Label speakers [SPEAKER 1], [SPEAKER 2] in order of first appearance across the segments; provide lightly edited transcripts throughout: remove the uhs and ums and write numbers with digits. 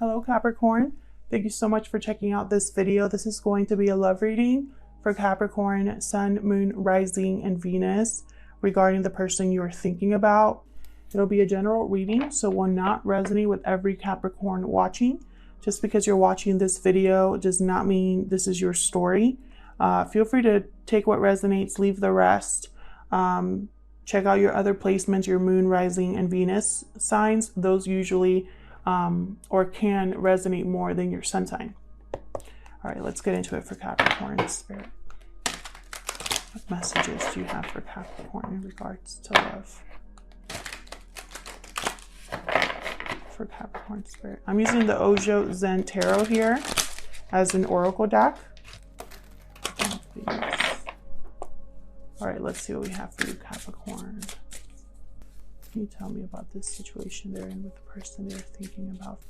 [SPEAKER 1] Hello Capricorn, thank you so much for checking out this video. This is going to be a love reading for Capricorn, Sun, Moon, Rising, and Venus regarding the person you are thinking about. It'll be a general reading, so will not resonate with every Capricorn watching. Just because you're watching this video does not mean this is your story. Feel free to take what resonates, leave the rest. Check out your other placements, your Moon, Rising, and Venus signs. Those usually or can resonate more than your sun sign. All right, let's get into it for Capricorn Spirit. What messages do you have for Capricorn in regards to love? For Capricorn Spirit. I'm using the Ojo Zen Tarot here as an oracle deck. All right, let's see what we have for you, Capricorn. Can you tell me about this situation they're in with the person they're thinking about?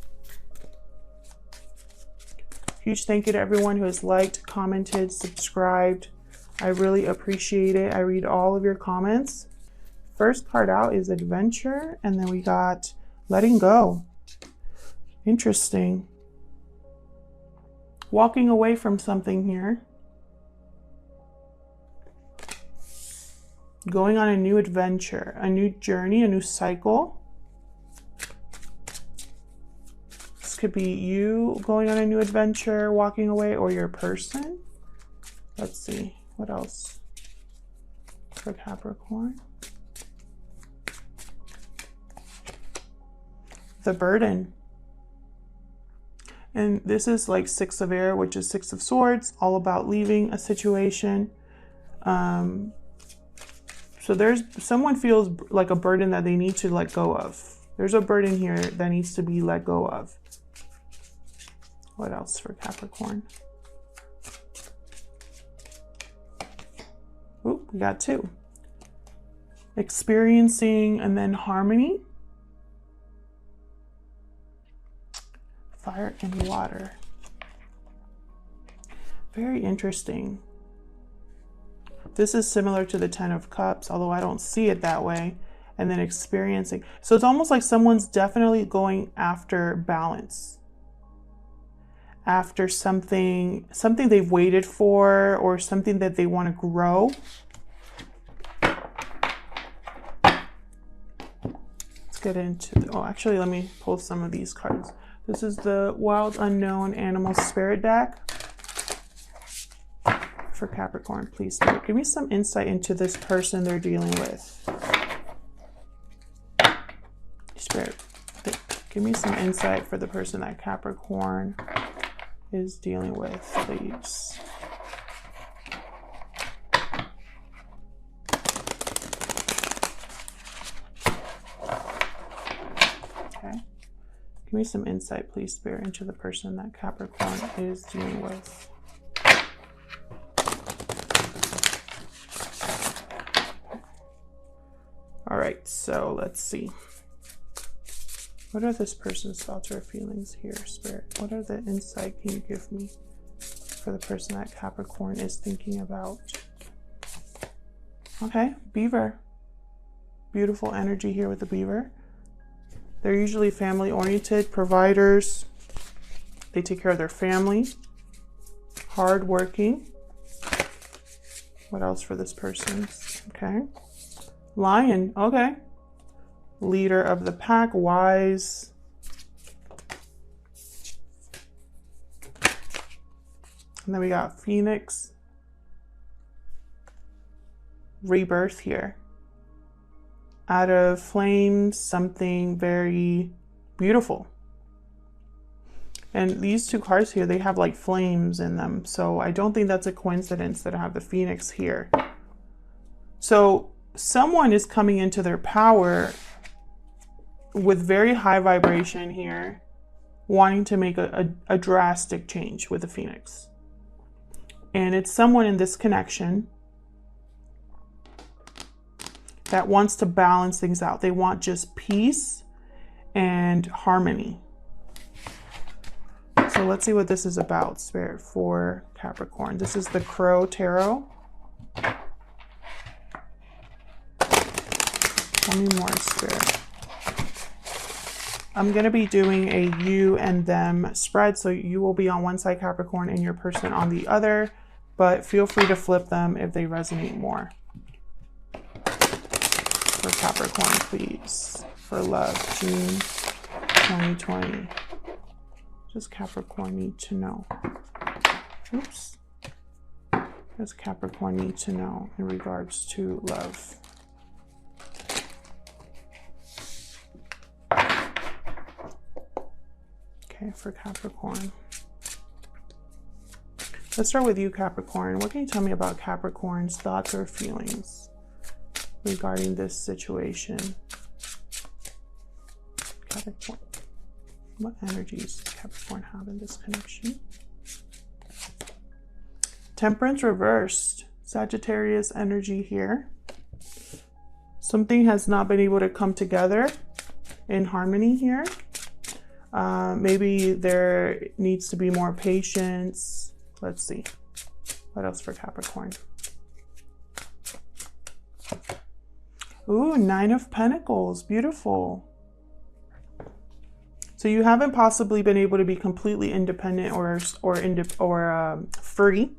[SPEAKER 1] Huge thank you to everyone who has liked, commented, subscribed. I really appreciate it. I read all of your comments. First card out is Adventure, and then we got Letting Go. Interesting. Walking away from something here. Going on a new adventure, a new journey, a new cycle. This could be you going on a new adventure, walking away, or your person. Let's see, what else for Capricorn? The Burden. And this is like Six of Air, which is Six of Swords, all about leaving a situation. So someone feels like a burden that they need to let go of. There's a burden here that needs to be let go of. What else for Capricorn? Ooh, we got two. Experiencing and then harmony. Fire and water. Very interesting. This is similar to the Ten of Cups, although I don't see it that way. And then experiencing. So it's almost like someone's definitely going after balance. After something they've waited for, or something that they want to grow. Let's get into oh, actually, let me pull some of these cards. This is the Wild Unknown Animal Spirit deck. For Capricorn, please, Spirit, give me some insight into this person they're dealing with. Spirit, give me some insight for the person that Capricorn is dealing with, please. Okay. Give me some insight, please, Spirit, into the person that Capricorn is dealing with. All right, so let's see. What are this person's thoughts or feelings here, Spirit? What are the insight can you give me for the person that Capricorn is thinking about? Okay, Beaver. Beautiful energy here with the Beaver. They're usually family-oriented, providers. They take care of their family. Hardworking. What else for this person? Okay. Lion, okay. Leader of the pack, wise. And then we got Phoenix. Rebirth here. Out of flames, something very beautiful. And these two cards here, they have like flames in them. So I don't think that's a coincidence that I have the Phoenix here. So someone is coming into their power with very high vibration here, wanting to make a drastic change with the Phoenix. And it's someone in this connection that wants to balance things out. They want just peace and harmony. So let's see what this is about, Spirit, for Capricorn. This is the Crow Tarot. Tell me more, Spirit. I'm going to be doing a you and them spread. So you will be on one side, Capricorn, and your person on the other. But feel free to flip them if they resonate more. For Capricorn, please. For love, June 2020. Does Capricorn need to know? Oops. Does Capricorn need to know in regards to love? Okay, for Capricorn. Let's start with you, Capricorn. What can you tell me about Capricorn's thoughts or feelings regarding this situation? Capricorn. What energies does Capricorn have in this connection? Temperance reversed. Sagittarius energy here. Something has not been able to come together in harmony here. Maybe there needs to be more patience. Let's see. What else for Capricorn? Ooh, Nine of Pentacles. Beautiful. So you haven't possibly been able to be completely independent or free,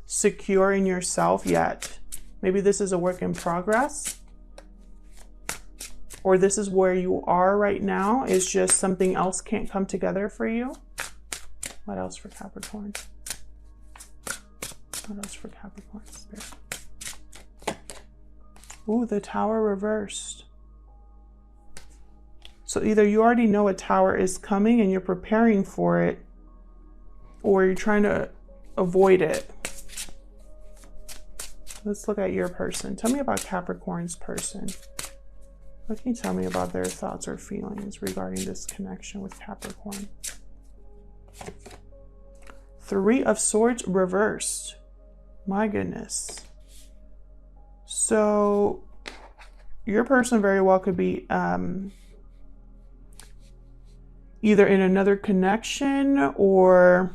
[SPEAKER 1] secure in yourself yet. Maybe this is a work in progress. Or this is where you are right now. It's just something else can't come together for you. What else for Capricorn? What else for Capricorn Spirit? Ooh, the Tower reversed. So either you already know a tower is coming and you're preparing for it, or you're trying to avoid it. Let's look at your person. Tell me about Capricorn's person. What can you tell me about their thoughts or feelings regarding this connection with Capricorn? Three of Swords reversed. My goodness. So your person very well could be either in another connection or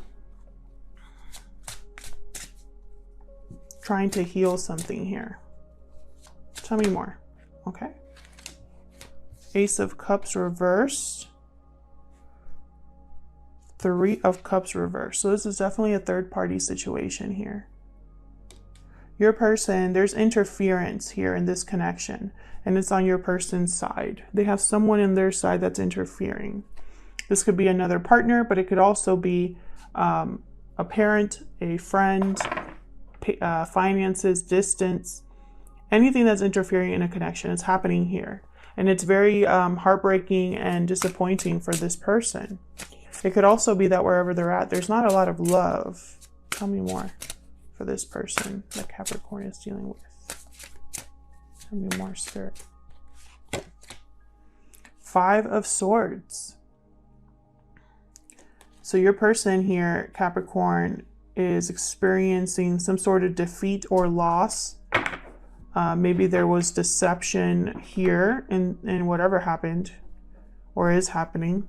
[SPEAKER 1] trying to heal something here. Tell me more. Okay. Ace of Cups reversed. Three of Cups reversed. So this is definitely a third party situation here. Your person, there's interference here in this connection, and it's on your person's side. They have someone in their side that's interfering. This could be another partner, but it could also be a parent, a friend, finances, distance, anything that's interfering in a connection. It's happening here. And it's very heartbreaking and disappointing for this person. It could also be that wherever they're at, there's not a lot of love. Tell me more for this person that Capricorn is dealing with. Tell me more, Spirit. Five of Swords. So your person here, Capricorn, is experiencing some sort of defeat or loss. Maybe there was deception here in whatever happened or is happening.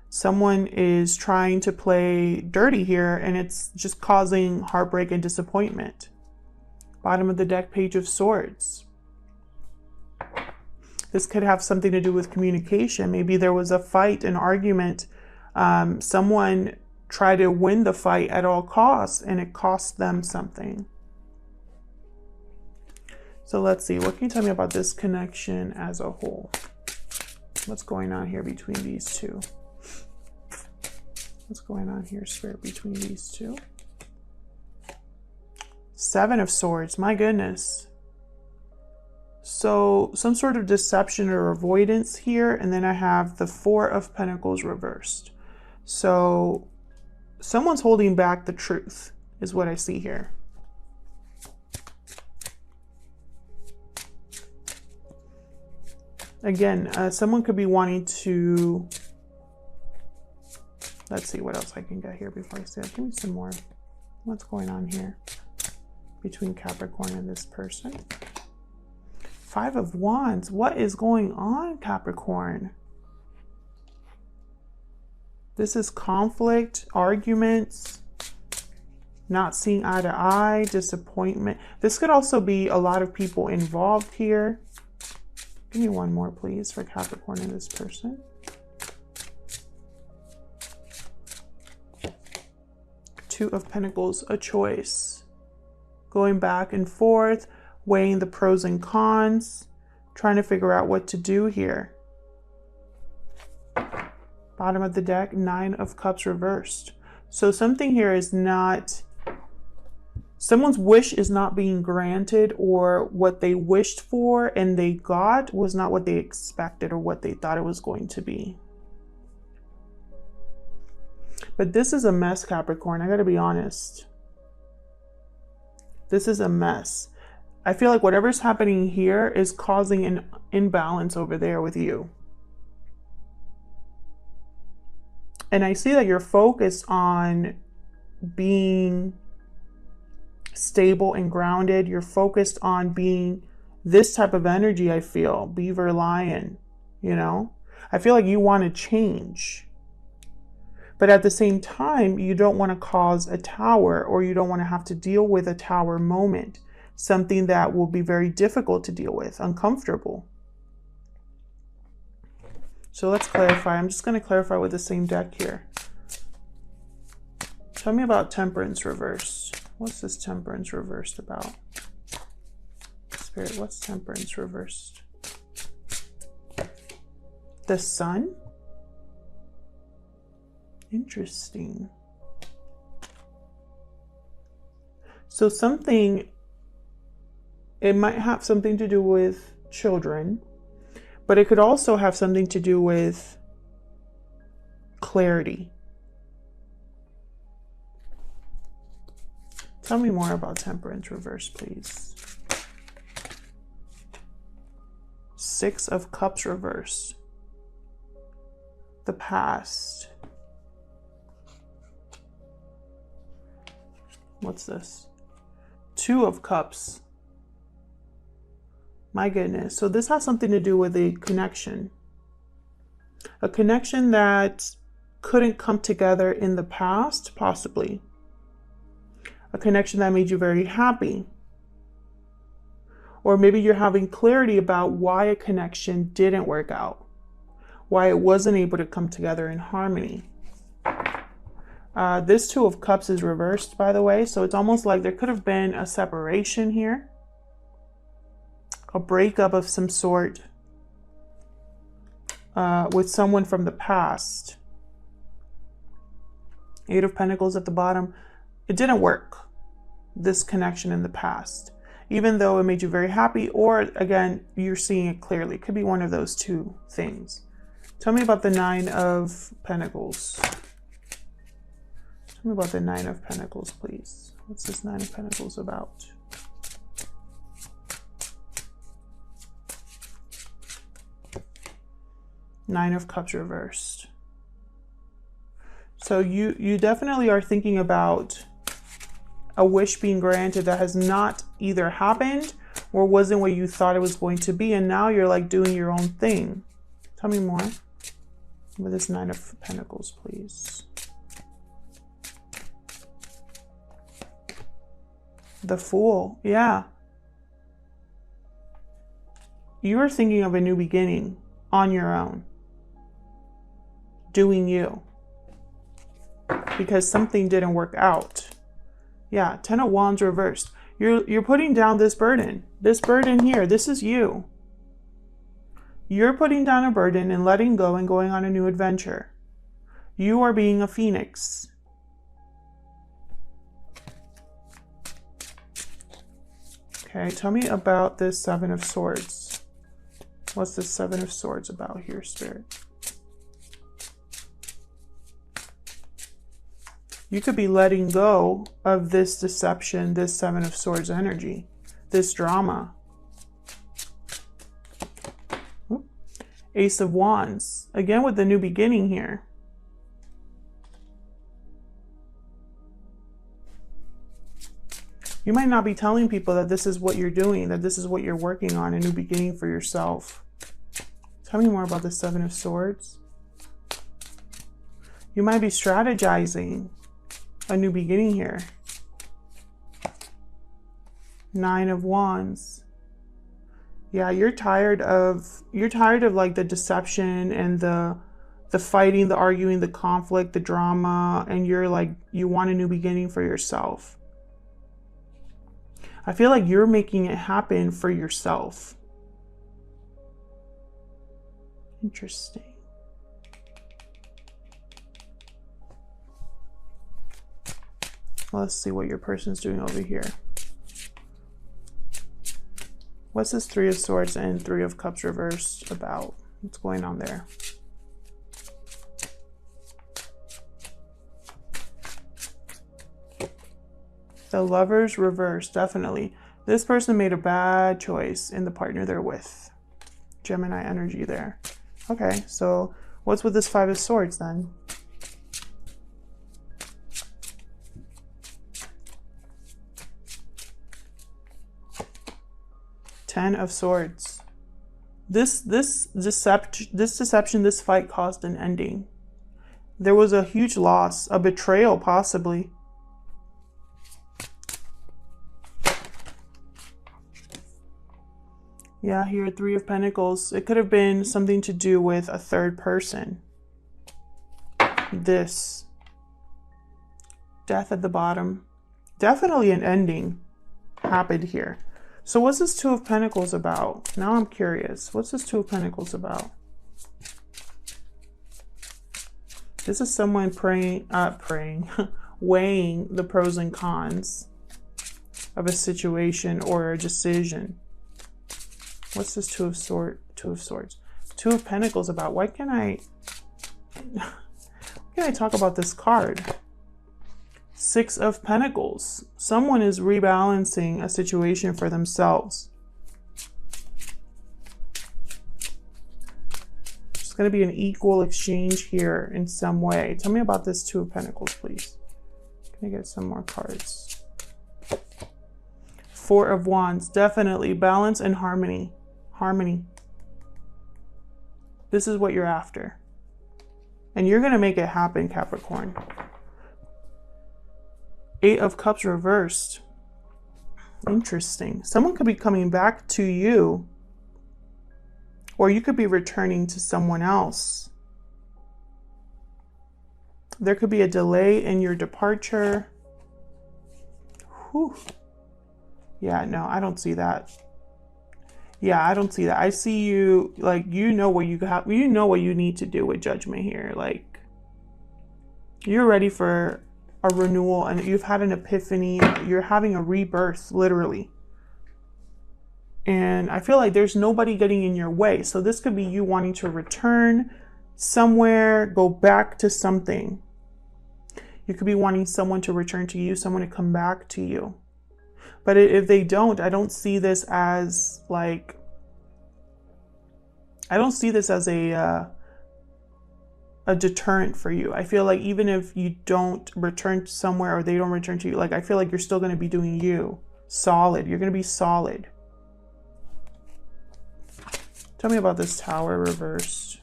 [SPEAKER 1] Someone is trying to play dirty here, and it's just causing heartbreak and disappointment. Bottom of the deck, Page of Swords. This could have something to do with communication. Maybe there was a fight, an argument. Someone tried to win the fight at all costs, and it cost them something. So let's see. What can you tell me about this connection as a whole? What's going on here between these two? What's going on here, Spirit, between these two? Seven of Swords. My goodness. So some sort of deception or avoidance here. And then I have the Four of Pentacles reversed. So someone's holding back the truth is what I see here. Again, someone could be wanting to... Let's see what else I can get here before I say it. Give me some more. What's going on here between Capricorn and this person? Five of Wands. What is going on, Capricorn? This is conflict, arguments, not seeing eye to eye, disappointment. This could also be a lot of people involved here. Give me one more, please, for Capricorn and this person. Two of Pentacles, a choice. Going back and forth, weighing the pros and cons, trying to figure out what to do here. Bottom of the deck, Nine of Cups reversed. So something here is not, someone's wish is not being granted, or what they wished for and they got was not what they expected or what they thought it was going to be. But this is a mess, Capricorn. I gotta be honest. This is a mess. I feel like whatever's happening here is causing an imbalance over there with you. And I see that you're focused on being stable and grounded. You're focused on being this type of energy, I feel. Beaver, lion, you know? I feel like you want to change. But at the same time, you don't want to cause a tower, or you don't want to have to deal with a tower moment. Something that will be very difficult to deal with, uncomfortable. So let's clarify. I'm just going to clarify with the same deck here. Tell me about Temperance reversed. What's this Temperance reversed about? Spirit, what's Temperance reversed? The Sun? Interesting. So something, it might have something to do with children, but it could also have something to do with clarity. Tell me more about Temperance reverse, please. Six of Cups reversed. The past. What's this? Two of Cups. My goodness. So this has something to do with a connection. A connection that couldn't come together in the past, possibly. A connection that made you very happy. Or maybe you're having clarity about why a connection didn't work out. Why it wasn't able to come together in harmony. This Two of Cups is reversed, by the way. So it's almost like there could have been a separation here. A breakup of some sort with someone from the past. Eight of Pentacles at the bottom. It didn't work, this connection in the past. Even though it made you very happy, or again, you're seeing it clearly. It could be one of those two things. Tell me about the Nine of Pentacles. Tell me about the Nine of Pentacles, please. What's this Nine of Pentacles about? Nine of Cups reversed. So you definitely are thinking about a wish being granted that has not either happened or wasn't what you thought it was going to be, and now you're like doing your own thing. Tell me more with this Nine of Pentacles, please. The Fool. Yeah. You are thinking of a new beginning on your own. Doing you. Because something didn't work out. Yeah, Ten of Wands reversed. You're putting down this burden. This burden here, this is you. You're putting down a burden and letting go and going on a new adventure. You are being a phoenix. Okay, tell me about this Seven of Swords. What's this Seven of Swords about here, Spirit? You could be letting go of this deception, this Seven of Swords energy, this drama. Ace of Wands, again with the new beginning here. You might not be telling people that this is what you're doing, that this is what you're working on, a new beginning for yourself. Tell me more about the Seven of Swords. You might be strategizing a new beginning here. Nine of Wands. Yeah, you're tired of like the deception and the the fighting, the arguing, the conflict, the drama, and you're like, you want a new beginning for yourself. I feel like you're making it happen for yourself. Interesting. Let's see what your person's doing over here. What's this Three of Swords and Three of Cups reversed about? What's going on there? The Lovers reversed, definitely. This person made a bad choice in the partner they're with. Gemini energy there. Okay, so what's with this Five of Swords then? Ten of Swords. This deception, this fight caused an ending. There was a huge loss, a betrayal possibly. Yeah, here, Three of Pentacles. It could have been something to do with a third person. This. Death at the bottom. Definitely an ending happened here. So what's this Two of Pentacles about? Now I'm curious. What's this Two of Pentacles about? This is someone weighing the pros and cons of a situation or a decision. What's this Two of Swords? Two of Pentacles about? Why can't I talk about this card? Six of Pentacles. Someone is rebalancing a situation for themselves. There's going to be an equal exchange here in some way. Tell me about this Two of Pentacles, please. Can I get some more cards? Four of Wands. Definitely balance and harmony. Harmony. This is what you're after. And you're going to make it happen, Capricorn. Eight of Cups reversed. Interesting. Someone could be coming back to you, or you could be returning to someone else. There could be a delay in your departure. Whew. Yeah, no, I don't see that. Yeah, I don't see that. I see you, like, you know what you have, you know what you need to do with Judgment here. Like, you're ready for a renewal, and you've had an epiphany. You're having a rebirth, literally. And I feel like there's nobody getting in your way. So this could be you wanting to return somewhere, go back to something. You could be wanting someone to return to you, someone to come back to you. But if they don't, I don't see this as like, I don't see this as a deterrent for you. I feel like even if you don't return somewhere or they don't return to you, like, I feel like you're still going to be doing you solid. You're going to be solid. Tell me about this Tower reversed.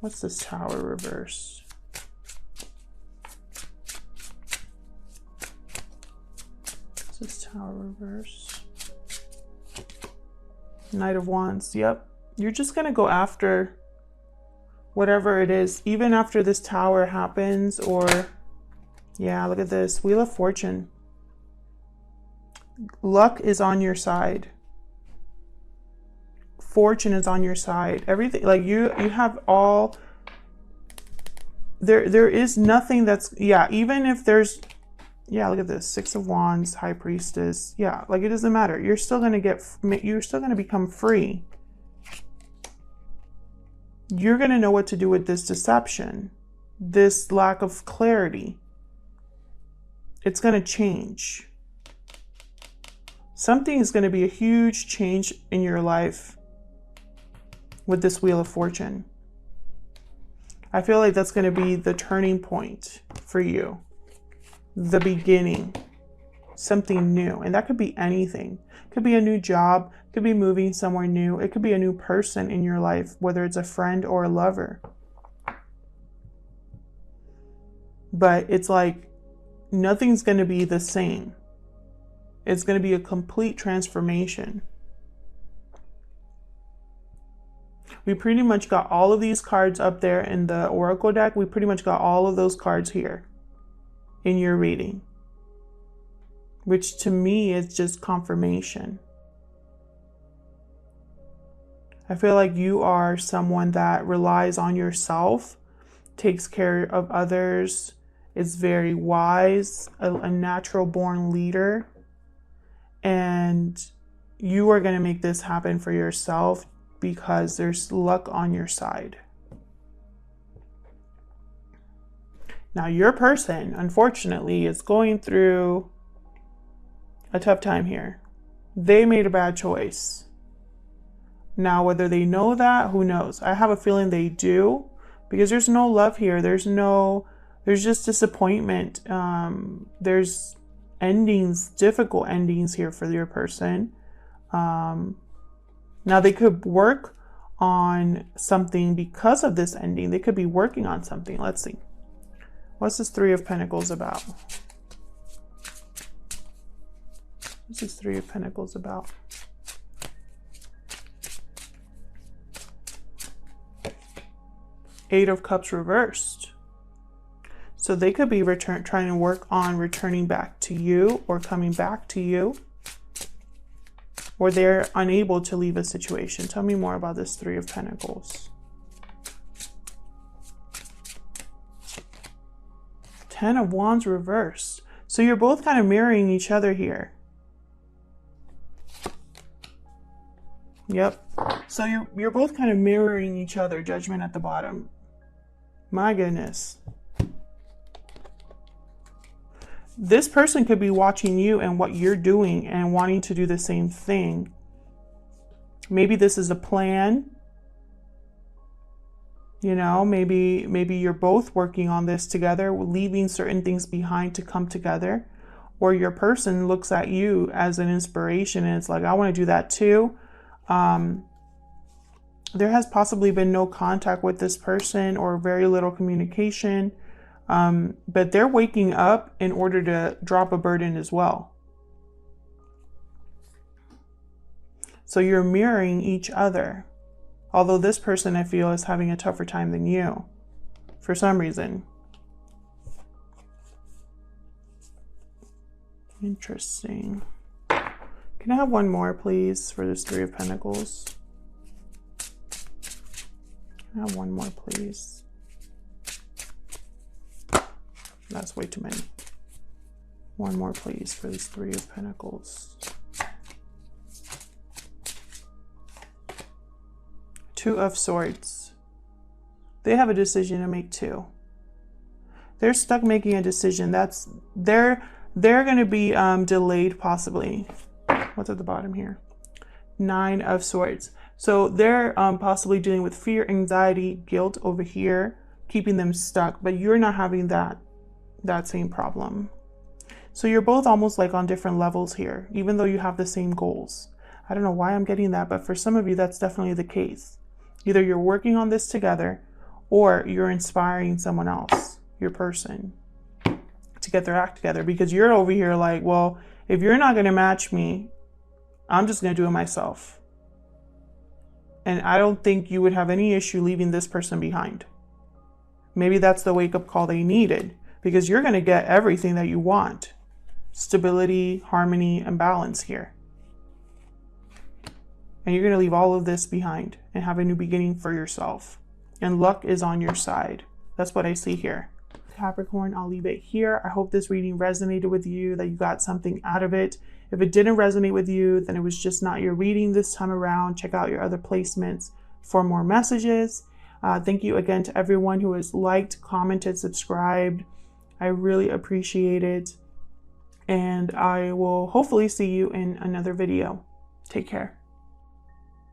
[SPEAKER 1] What's this Tower reversed? This Tower reverse. Knight of Wands. Yep. You're just going to go after whatever it is, even after this Tower happens. Or, yeah, look at this. Wheel of Fortune. Luck is on your side. Fortune is on your side. Everything, like, you have all, there is nothing that's, yeah, even if there's, yeah, look at this. Six of Wands, High Priestess. Yeah, like, it doesn't matter. You're still going to become free. You're going to know what to do with this deception, this lack of clarity. It's going to change. Something is going to be a huge change in your life with this Wheel of Fortune. I feel like that's going to be the turning point for you. The beginning, something new. And that could be anything. It could be a new job, it could be moving somewhere new, it could be a new person in your life, whether it's a friend or a lover. But it's like nothing's going to be the same. It's going to be a complete transformation. We pretty much got all of these cards up there in the Oracle deck. We pretty much got all of those cards here in your reading, which to me is just confirmation. I feel like you are someone that relies on yourself, takes care of others, is very wise, a natural born leader, and you are going to make this happen for yourself because there's luck on your side. Now, your person, unfortunately, is going through a tough time here. They made a bad choice. Now, whether they know that, who knows? I have a feeling they do, because there's no love here. There's just disappointment. There's endings, difficult endings here for your person. Now, they could work on something because of this ending. They could be working on something. Let's see. What's this Three of Pentacles about? What's this Three of Pentacles about? Eight of Cups reversed. So they could be trying to work on returning back to you or coming back to you. Or they're unable to leave a situation. Tell me more about this Three of Pentacles. Ten of Wands reversed. So you're both kind of mirroring each other here. Yep. So you're both kind of mirroring each other. Judgment at the bottom. My goodness. This person could be watching you and what you're doing and wanting to do the same thing. Maybe this is a plan. You know, maybe you're both working on this together, leaving certain things behind to come together. Or your person looks at you as an inspiration and it's like, I want to do that too. There has possibly been no contact with this person or very little communication, but they're waking up in order to drop a burden as well. So you're mirroring each other. Although this person, I feel, is having a tougher time than you for some reason. Interesting. Can I have one more, please, for this Three of Pentacles? Can I have one more, please? That's way too many. One more, please, for this Three of Pentacles. Two of Swords. They have a decision to make too. They're stuck making a decision. They're going to be delayed possibly. What's at the bottom here? Nine of Swords. So they're possibly dealing with fear, anxiety, guilt over here, keeping them stuck, but you're not having that same problem. So you're both almost like on different levels here, even though you have the same goals. I don't know why I'm getting that, but for some of you, that's definitely the case. Either you're working on this together or you're inspiring someone else, your person, to get their act together, because you're over here like, well, if you're not going to match me, I'm just going to do it myself. And I don't think you would have any issue leaving this person behind. Maybe that's the wake-up call they needed, because you're going to get everything that you want. Stability, harmony, and balance here. And you're going to leave all of this behind and have a new beginning for yourself. And luck is on your side. That's what I see here. Capricorn, I'll leave it here. I hope this reading resonated with you, that you got something out of it. If it didn't resonate with you, then it was just not your reading this time around. Check out your other placements for more messages. Thank you again to everyone who has liked, commented, subscribed. I really appreciate it. And I will hopefully see you in another video. Take care.